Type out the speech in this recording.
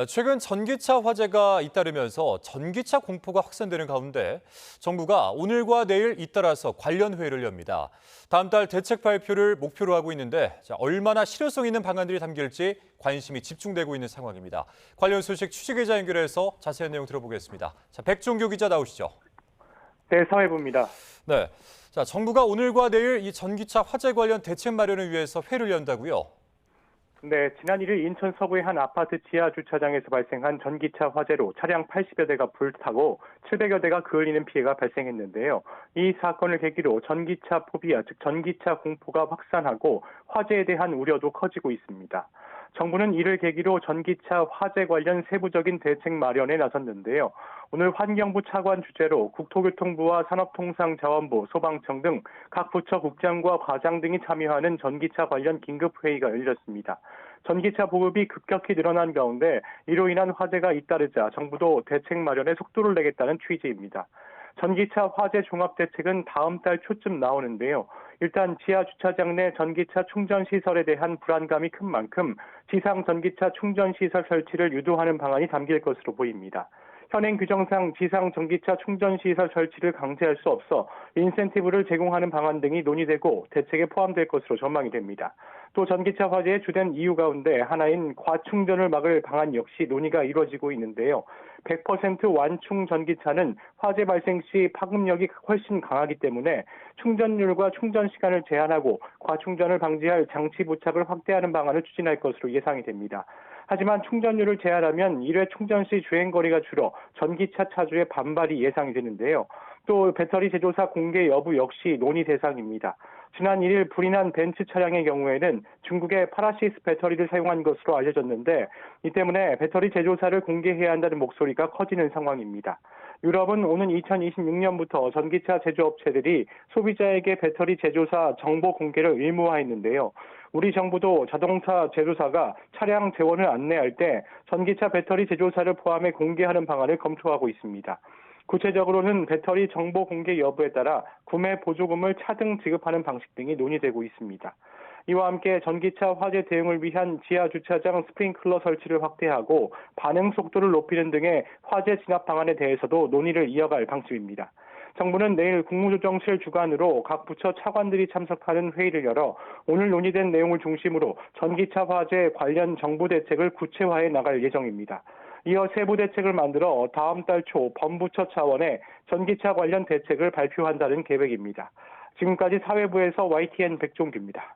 최근 전기차 화재가 잇따르면서 전기차 공포가 확산되는 가운데 정부가 오늘과 내일 잇따라서 관련 회의를 엽니다. 다음 달 대책 발표를 목표로 하고 있는데 얼마나 실효성 있는 방안들이 담길지 관심이 집중되고 있는 상황입니다. 관련 소식 취재기자 연결해서 자세한 내용 들어보겠습니다. 백종규 기자 나오시죠. 네, 사회부입니다. 네, 정부가 오늘과 내일 이 전기차 화재 관련 대책 마련을 위해서 회의를 연다고요? 네, 지난 1일 인천 서구의 한 아파트 지하 주차장에서 발생한 전기차 화재로 차량 80여 대가 불타고 700여 대가 그을리는 피해가 발생했는데요. 이 사건을 계기로 전기차 포비아, 즉 전기차 공포가 확산하고 화재에 대한 우려도 커지고 있습니다. 정부는 이를 계기로 전기차 화재 관련 세부적인 대책 마련에 나섰는데요. 오늘 환경부 차관 주재로 국토교통부와 산업통상자원부, 소방청 등 각 부처 국장과 과장 등이 참여하는 전기차 관련 긴급회의가 열렸습니다. 전기차 보급이 급격히 늘어난 가운데 이로 인한 화재가 잇따르자 정부도 대책 마련에 속도를 내겠다는 취지입니다. 전기차 화재 종합대책은 다음 달 초쯤 나오는데요. 일단 지하 주차장 내 전기차 충전 시설에 대한 불안감이 큰 만큼 지상 전기차 충전 시설 설치를 유도하는 방안이 담길 것으로 보입니다. 현행 규정상 지상 전기차 충전 시설 설치를 강제할 수 없어 인센티브를 제공하는 방안 등이 논의되고 대책에 포함될 것으로 전망이 됩니다. 또 전기차 화재의 주된 이유 가운데 하나인 과충전을 막을 방안 역시 논의가 이루어지고 있는데요. 100% 완충 전기차는 화재 발생 시 파급력이 훨씬 강하기 때문에 충전율과 충전 시간을 제한하고 과충전을 방지할 장치 부착을 확대하는 방안을 추진할 것으로 예상이 됩니다. 하지만 충전율을 제한하면 1회 충전 시 주행거리가 줄어 전기차 차주의 반발이 예상이 되는데요. 또 배터리 제조사 공개 여부 역시 논의 대상입니다. 지난 1일 불이 난 벤츠 차량의 경우에는 중국의 파라시스 배터리를 사용한 것으로 알려졌는데 이 때문에 배터리 제조사를 공개해야 한다는 목소리가 커지는 상황입니다. 유럽은 오는 2026년부터 전기차 제조업체들이 소비자에게 배터리 제조사 정보 공개를 의무화했는데요. 우리 정부도 자동차 제조사가 차량 재원을 안내할 때 전기차 배터리 제조사를 포함해 공개하는 방안을 검토하고 있습니다. 구체적으로는 배터리 정보 공개 여부에 따라 구매 보조금을 차등 지급하는 방식 등이 논의되고 있습니다. 이와 함께 전기차 화재 대응을 위한 지하 주차장 스프링클러 설치를 확대하고 반응 속도를 높이는 등의 화재 진압 방안에 대해서도 논의를 이어갈 방침입니다. 정부는 내일 국무조정실 주관으로 각 부처 차관들이 참석하는 회의를 열어 오늘 논의된 내용을 중심으로 전기차 화재 관련 정부 대책을 구체화해 나갈 예정입니다. 이어 세부 대책을 만들어 다음 달 초 범부처 차원의 전기차 관련 대책을 발표한다는 계획입니다. 지금까지 사회부에서 YTN 백종규입니다.